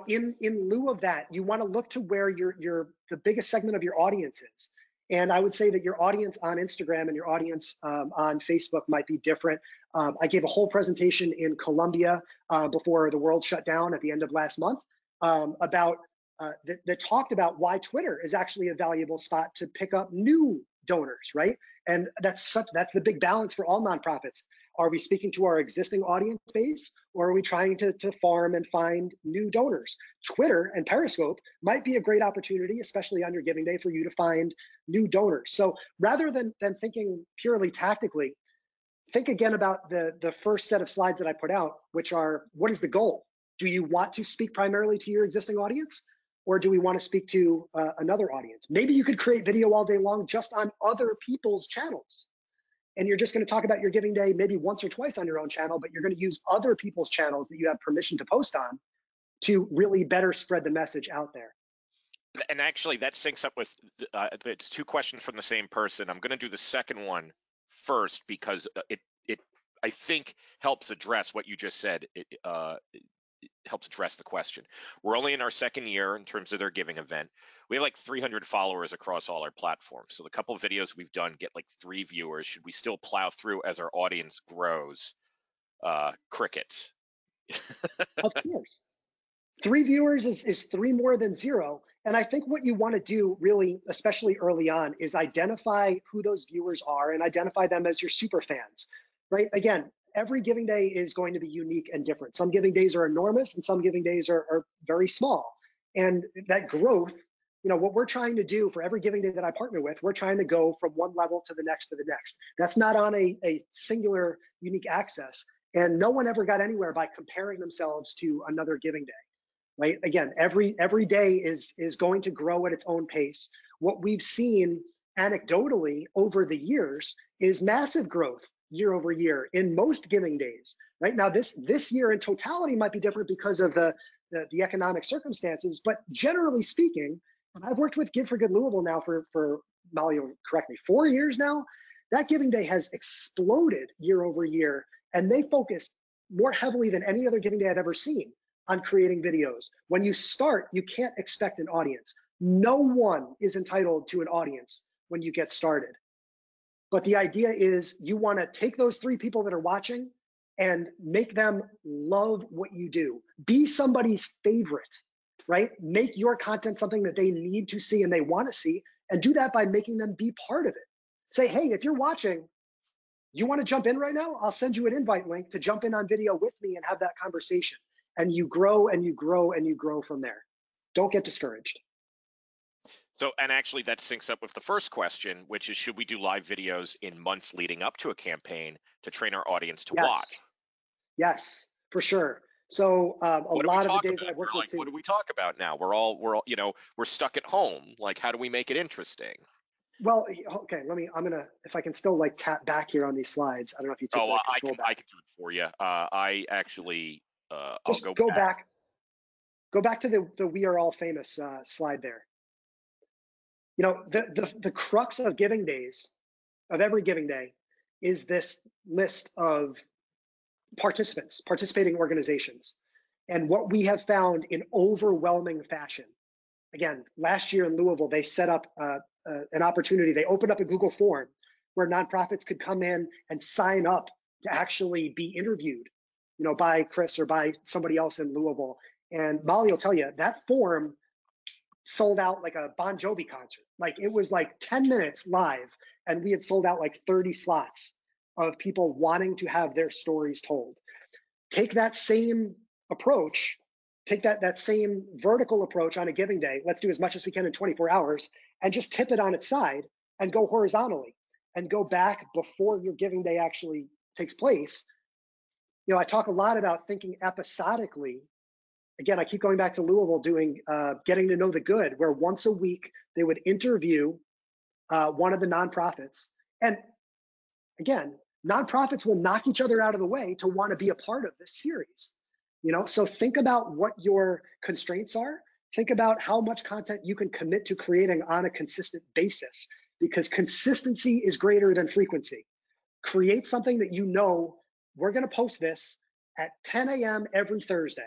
in lieu of that, you want to look to where the biggest segment of your audience is. And I would say that your audience on Instagram and your audience on Facebook might be different. I gave a whole presentation in Colombia before the world shut down at the end of last month about that talked about why Twitter is actually a valuable spot to pick up new donors, right? And that's the big balance for all nonprofits. Are we speaking to our existing audience base, or are we trying to farm and find new donors? Twitter and Periscope might be a great opportunity, especially on your Giving Day, for you to find new donors. So rather than thinking purely tactically, think again about the first set of slides that I put out, which are, what is the goal? Do you want to speak primarily to your existing audience, or do we want to speak to another audience? Maybe you could create video all day long just on other people's channels. And you're just going to talk about your Giving Day maybe once or twice on your own channel, but you're going to use other people's channels that you have permission to post on to really better spread the message out there. And actually, that syncs up with, it's two questions from the same person. I'm going to do the second one first because it I think helps address what you just said. It helps address the question. We're only in our second year in terms of their giving event. We have like 300 followers across all our platforms. So the couple of videos we've done get like 3 viewers. Should we still plow through as our audience grows? Crickets. Of course. 3 viewers is 3 more than 0. And I think what you want to do really, especially early on, is identify who those viewers are and identify them as your super fans, right? Again, every Giving Day is going to be unique and different. Some Giving Days are enormous and some Giving Days are very small. And that growth, what we're trying to do for every Giving Day that I partner with, we're trying to go from one level to the next to the next. That's not on a singular unique access. And no one ever got anywhere by comparing themselves to another Giving Day, right? Again, every day is going to grow at its own pace. What we've seen anecdotally over the years is massive growth year over year in most Giving Days. Right now, this year in totality might be different because of the economic circumstances, but generally speaking, and I've worked with Give for Good Louisville now for Molly, correct me, 4 years now. That Giving Day has exploded year over year, and they focus more heavily than any other Giving Day I've ever seen on creating videos. When you start, you can't expect an audience. No one is entitled to an audience when you get started. But the idea is you want to take those 3 people that are watching and make them love what you do. Be somebody's favorite, right? Make your content something that they need to see and they want to see, and do that by making them be part of it. Say, hey, if you're watching, you want to jump in right now? I'll send you an invite link to jump in on video with me and have that conversation. And you grow and you grow and you grow from there. Don't get discouraged. So, and actually that syncs up with the first question, which is, should we do live videos in months leading up to a campaign to train our audience to watch? Yes, for sure. So a lot of the days I've worked with, what do we talk about now? We're all, we're stuck at home. Like, how do we make it interesting? Well, okay, if I can still like tap back here on these slides. I don't know if you took control back. I can do it for you. I actually, just I'll go back. Go back to the We Are All Famous slide there. The crux of Giving Days, of every Giving Day, is this list of participants, participating organizations. And what we have found in overwhelming fashion, again, last year in Louisville, they set up an opportunity. They opened up a Google form where nonprofits could come in and sign up to actually be interviewed, by Chris or by somebody else in Louisville. And Molly will tell you that form sold out like a Bon Jovi concert. Like it was like 10 minutes live, and we had sold out like 30 slots of people wanting to have their stories told. Take that same approach, take that same vertical approach on a giving day. Let's do as much as we can in 24 hours and just tip it on its side and go horizontally and go back before your giving day actually takes place. I talk a lot about thinking episodically. Again, I keep going back to Louisville doing Getting to Know the Good, where once a week they would interview one of the nonprofits. And again, nonprofits will knock each other out of the way to want to be a part of this series. So think about what your constraints are. Think about how much content you can commit to creating on a consistent basis, because consistency is greater than frequency. Create something that we're going to post this at 10 a.m. every Thursday,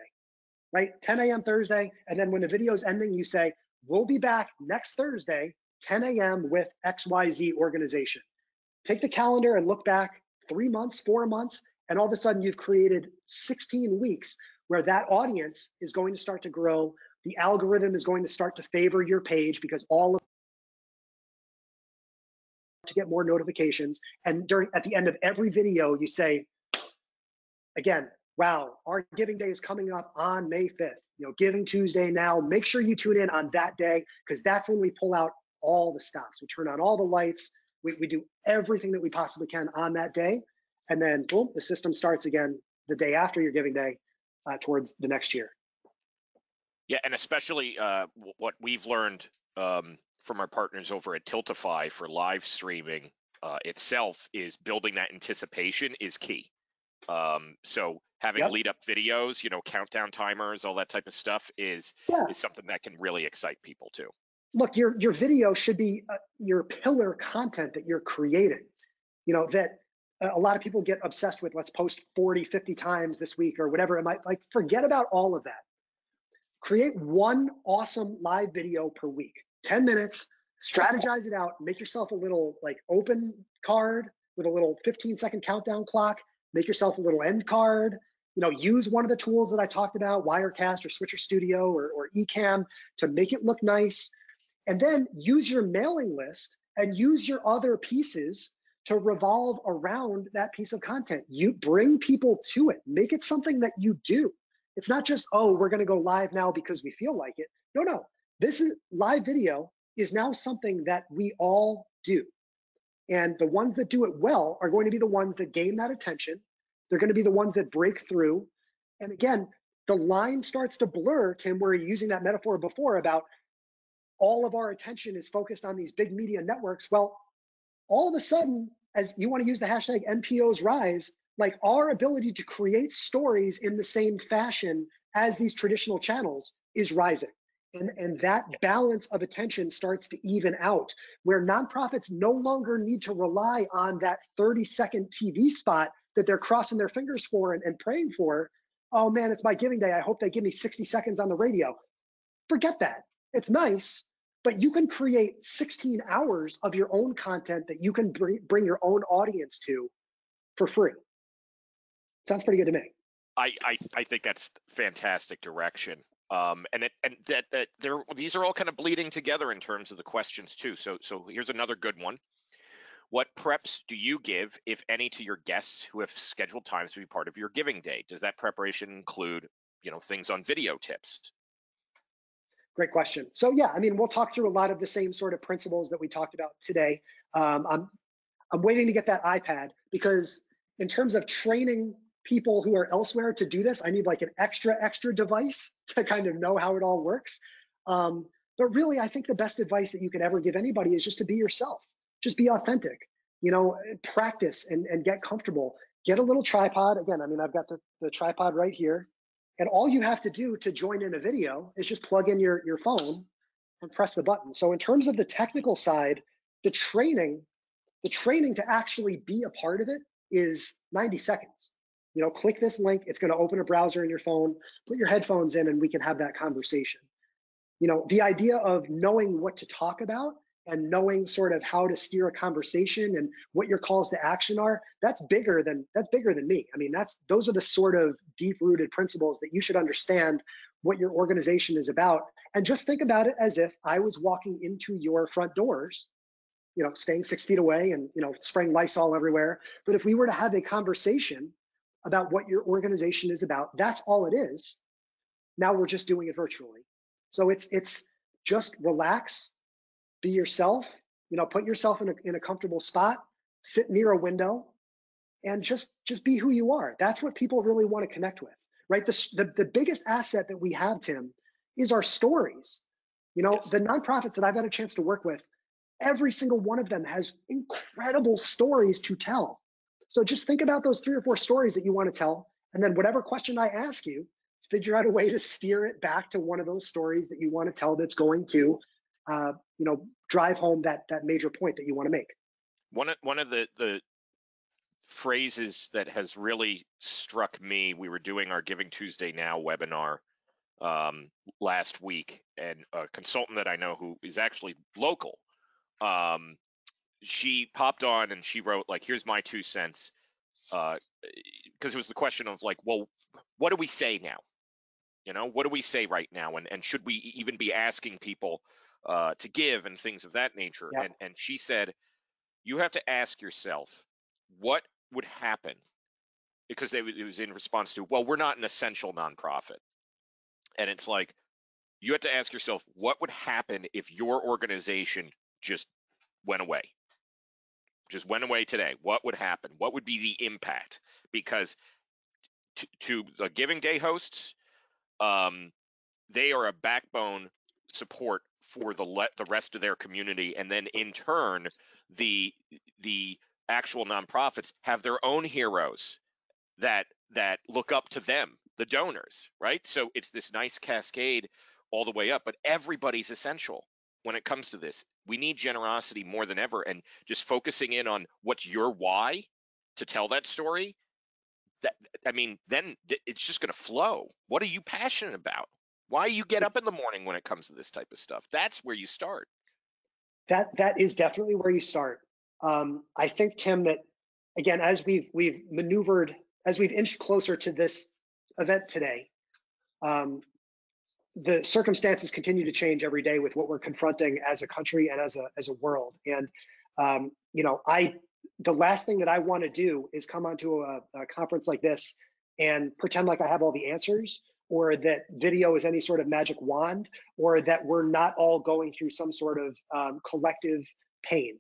right? 10 a.m. Thursday. And then when the video is ending, you say, we'll be back next Thursday, 10 a.m. with XYZ organization. Take the calendar and look back 3 months, 4 months, and all of a sudden you've created 16 weeks where that audience is going to start to grow. The algorithm is going to start to favor your page because to get more notifications. And at the end of every video, you say, again, wow, our giving day is coming up on May 5th, Giving Tuesday now. Make sure you tune in on that day, because that's when we pull out all the stops. We turn on all the lights. We do everything that we possibly can on that day. And then boom, the system starts again the day after your giving day towards the next year. Yeah, and especially what we've learned from our partners over at Tiltify for live streaming itself is building that anticipation is key. So having lead up videos, countdown timers, all that type of stuff is something that can really excite people too. Look, your video should be your pillar content that you're creating. That a lot of people get obsessed with, let's post 40, 50 times this week or whatever it might, forget about all of that. Create one awesome live video per week, 10 minutes, strategize it out, make yourself a little open card with a little 15-second countdown clock, make yourself a little end card, use one of the tools that I talked about, Wirecast or Switcher Studio or Ecamm, to make it look nice. And then use your mailing list and use your other pieces to revolve around that piece of content. You bring people to it. Make it something that you do. It's not just, we're going to go live now because we feel like it. No. This is live video is now something that we all do. And the ones that do it well are going to be the ones that gain that attention. They're going to be the ones that break through. And again, the line starts to blur, Tim, where you're using that metaphor before about all of our attention is focused on these big media networks. Well, all of a sudden, as you want to use the hashtag NPOs rise, our ability to create stories in the same fashion as these traditional channels is rising. And that balance of attention starts to even out, where nonprofits no longer need to rely on that 30-second TV spot that they're crossing their fingers for and praying for. Oh man, it's my giving day. I hope they give me 60 seconds on the radio. Forget that. It's nice, but you can create 16 hours of your own content that you can bring your own audience to for free. Sounds pretty good to me. I think that's fantastic direction. These are all kind of bleeding together in terms of the questions too. So here's another good one. What preps do you give, if any, to your guests who have scheduled times to be part of your giving day? Does that preparation include, things on video tips? Great question. So yeah, we'll talk through a lot of the same sort of principles that we talked about today. I'm waiting to get that iPad, because in terms of training people who are elsewhere to do this, I need an extra device to kind of know how it all works. But really, I think the best advice that you could ever give anybody is just to be yourself. Just be authentic, practice and get comfortable. Get a little tripod. Again, I've got the tripod right here. And all you have to do to join in a video is just plug in your phone and press the button. So in terms of the technical side, the training The training to actually be a part of it is 90 seconds. Click this link. It's going to open a browser in your phone, put your headphones in, and we can have that conversation. The idea of knowing what to talk about and knowing sort of how to steer a conversation and what your calls to action are, that's bigger than me. I mean, those are the sort of deep-rooted principles that you should understand what your organization is about. And just think about it as if I was walking into your front doors, staying 6 feet away and, spraying Lysol everywhere. But if we were to have a conversation about what your organization is about, that's all it is. Now we're just doing it virtually. So it's just relax, be yourself, put yourself in a comfortable spot, sit near a window, and just be who you are. That's what people really want to connect with, right? The biggest asset that we have, Tim, is our stories. Yes. The nonprofits that I've had a chance to work with, every single one of them has incredible stories to tell. So just think about those 3 or 4 stories that you want to tell, and then whatever question I ask you, figure out a way to steer it back to one of those stories that you want to tell that's going to, drive home that major point that you want to make. One of the phrases that has really struck me, we were doing our Giving Tuesday Now webinar last week, and a consultant that I know who is actually local, she popped on and she wrote, like, here's my 2 cents, because it was the question of, like, well, what do we say now? What do we say right now? And should we even be asking people to give and things of that nature? Yeah. And she said, you have to ask yourself, what would happen? Because it was in response to, well, we're not an essential nonprofit. And it's like, you have to ask yourself, what would happen if your organization just went away? Just went away today. What would happen? What would be the impact? Because to the Giving Day hosts, they are a backbone support for the rest of their community, and then in turn, the actual nonprofits have their own heroes that look up to them, the donors, right? So it's this nice cascade all the way up, but everybody's essential when it comes to this. We need generosity more than ever, and just focusing in on what's your why to tell that story. Then it's just going to flow. What are you passionate about? Why you get up in the morning when it comes to this type of stuff? That's where you start. That is definitely where you start. I think, Tim, that again, as we've maneuvered, as we've inched closer to this event today, the circumstances continue to change every day with what we're confronting as a country and as a world. And the last thing that I want to do is come onto a conference like this and pretend like I have all the answers, or that video is any sort of magic wand, or that we're not all going through some sort of collective pain.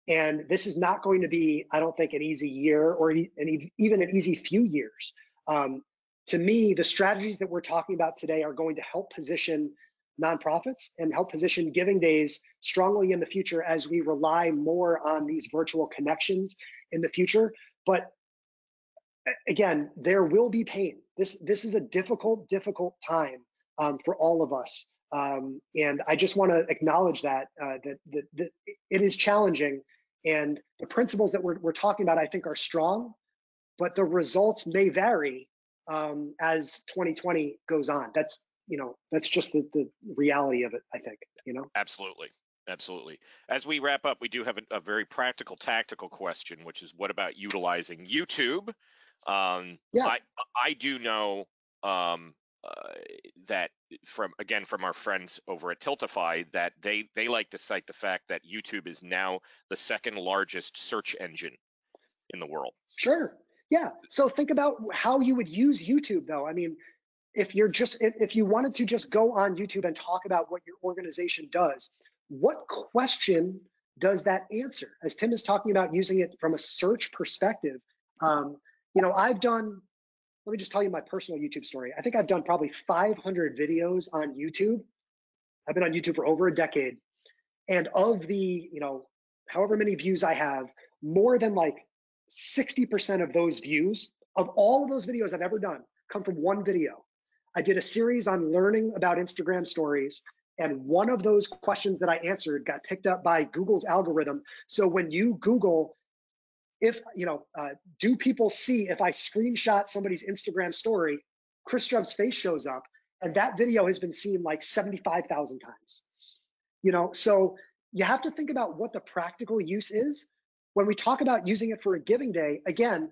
And this is not going to be, I don't think, an easy year or even an easy few years. To me, the strategies that we're talking about today are going to help position nonprofits and help position Giving Days strongly in the future as we rely more on these virtual connections in the future. But again, there will be pain. This is a difficult time for all of us. And I just want to acknowledge that it is challenging, and the principles that we're talking about, I think, are strong, but the results may vary as 2020 goes on. That's just the reality of it, I think. Absolutely. As we wrap up, we do have a very practical, tactical question, which is, what about utilizing YouTube? Yeah. I do know that from our friends over at Tiltify, that they like to cite the fact that YouTube is now the second largest search engine in the world. Sure. Yeah. So think about how you would use YouTube, though. I mean, if you wanted to just go on YouTube and talk about what your organization does, what question does that answer? As Tim is talking about using it from a search perspective, let me just tell you my personal YouTube story. I think I've done probably 500 videos on YouTube. I've been on YouTube for over a decade. And of the, however many views I have, more than like 60% of those views, of all of those videos I've ever done, come from one video. I did a series on learning about Instagram stories, And one of those questions that I answered got picked up by Google's algorithm. So when you Google, if, do people see if I screenshot somebody's Instagram story, Chris Strub's face shows up, and that video has been seen like 75,000 times. So you have to think about what the practical use is. When we talk about using it for a giving day, again,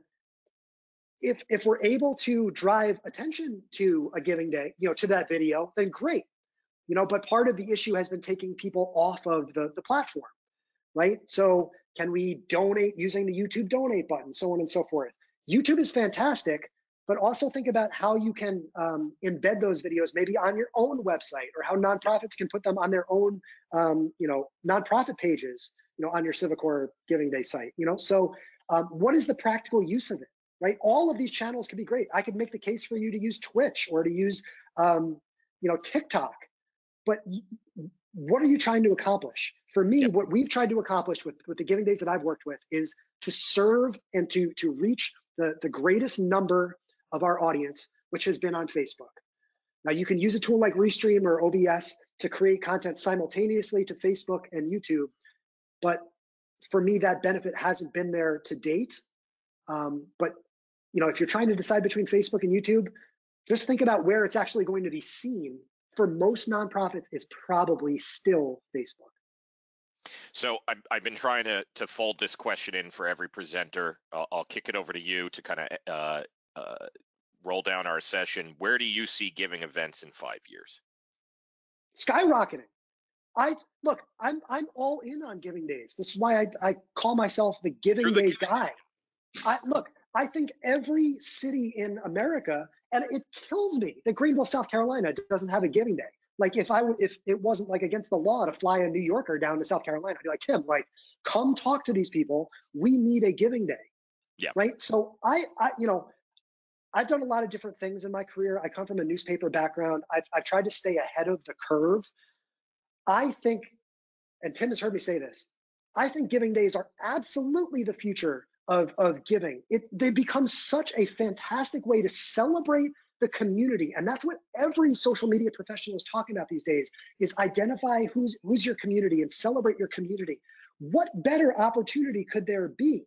if we're able to drive attention to a giving day, to that video, then great. But part of the issue has been taking people off of the platform, right? So can we donate using the YouTube donate button, so on and so forth? YouTube is fantastic, but also think about how you can embed those videos maybe on your own website, or how nonprofits can put them on their own, nonprofit pages, on your CiviCore Giving Day site. So what is the practical use of it, right? All of these channels can be great. I could make the case for you to use Twitch or to use, TikTok. But what are you trying to accomplish? For me, what we've tried to accomplish with the giving days that I've worked with is to serve and to reach the greatest number of our audience, which has been on Facebook. Now, you can use a tool like Restream or OBS to create content simultaneously to Facebook and YouTube. But for me, that benefit hasn't been there to date. But if you're trying to decide between Facebook and YouTube, just think about where it's actually going to be seen. For most nonprofits, it's probably still Facebook. So I've been trying to fold this question in for every presenter. I'll kick it over to you to kind of roll down our session. Where do you see giving events in 5 years? Skyrocketing. I'm all in on giving days. This is why I call myself the giving day guy. I think every city in America, and it kills me that Greenville, South Carolina doesn't have a giving day. Like if it wasn't like against the law to fly a New Yorker down to South Carolina, I'd be like, Tim, like, come talk to these people. We need a giving day. Yeah. Right. So I've done a lot of different things in my career. I come from a newspaper background. I've tried to stay ahead of the curve. I think, and Tim has heard me say this, I think giving days are absolutely the future of giving. They become such a fantastic way to celebrate the community. And that's what every social media professional is talking about these days, is identify who's your community and celebrate your community. What better opportunity could there be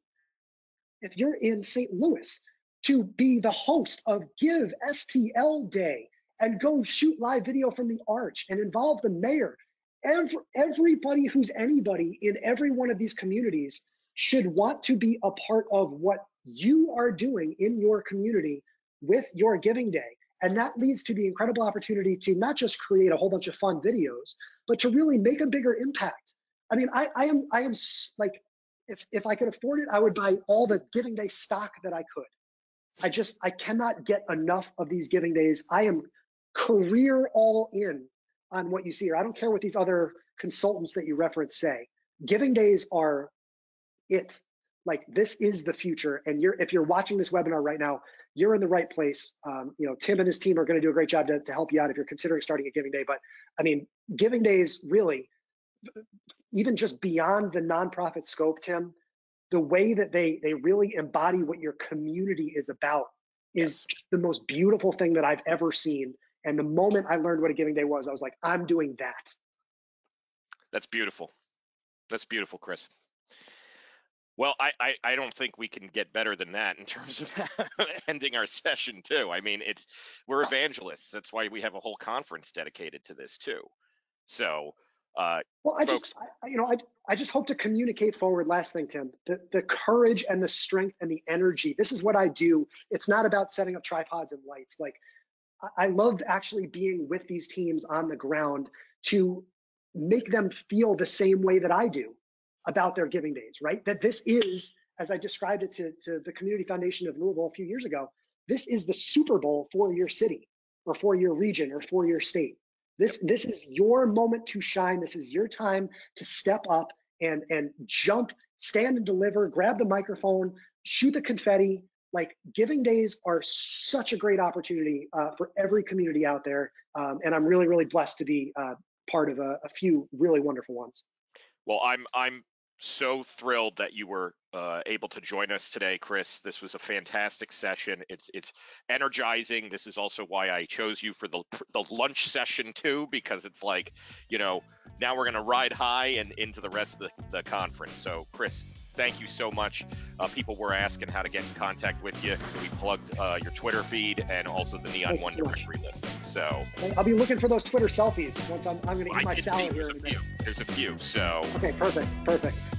if you're in St. Louis to be the host of Give STL Day and go shoot live video from the arch and involve the mayor? Everybody who's anybody in every one of these communities should want to be a part of what you are doing in your community with your giving day. And that leads to the incredible opportunity to not just create a whole bunch of fun videos, but to really make a bigger impact. I mean, I am like, if I could afford it, I would buy all the giving day stock that I could. I cannot get enough of these giving days. I am career all in on what you see here. I don't care what these other consultants that you reference say. Giving days are it. Like, this is the future. And if you're watching this webinar right now, you're in the right place. Tim and his team are going to do a great job to help you out if you're considering starting a giving day. But I mean, giving days really, even just beyond the nonprofit scope, Tim, the way that they really embody what your community is about is just the most beautiful thing that I've ever seen. And the moment I learned what a giving day was, I was like, I'm doing that. That's beautiful. That's beautiful, Chris. Well, I don't think we can get better than that in terms of ending our session too. I mean, we're evangelists. That's why we have a whole conference dedicated to this too. So, well, I just hope to communicate forward. Last thing, Tim, the courage and the strength and the energy. This is what I do. It's not about setting up tripods and lights. Like, I love actually being with these teams on the ground to make them feel the same way that I do about their giving days, right? That this is, as I described it to the Community Foundation of Louisville a few years ago, this is the Super Bowl for your city or for your region or for your state. This is your moment to shine. This is your time to step up and jump, stand and deliver, grab the microphone, shoot the confetti. Like, giving days are such a great opportunity for every community out there. And I'm really, really blessed to be part of a few really wonderful ones. Well, I'm so thrilled that you were able to join us today, Chris. This was a fantastic session. It's energizing. This is also why I chose you for the lunch session too, because it's like, you know, now we're gonna ride high and into the rest of the conference. So, Chris, thank you so much. People were asking how to get in contact with you. We plugged your Twitter feed and also the Neon One directory listing. So I'll be looking for those Twitter selfies once I'm going to eat my salad here in a minute. There's a few. So okay, perfect.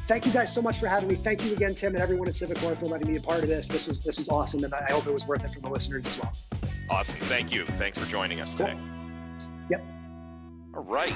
Thank you guys so much for having me. Thank you again, Tim, and everyone at CiviCore for letting me be a part of this. This was awesome, and I hope it was worth it for the listeners as well. Awesome. Thank you. Thanks for joining us today. Yep. All right.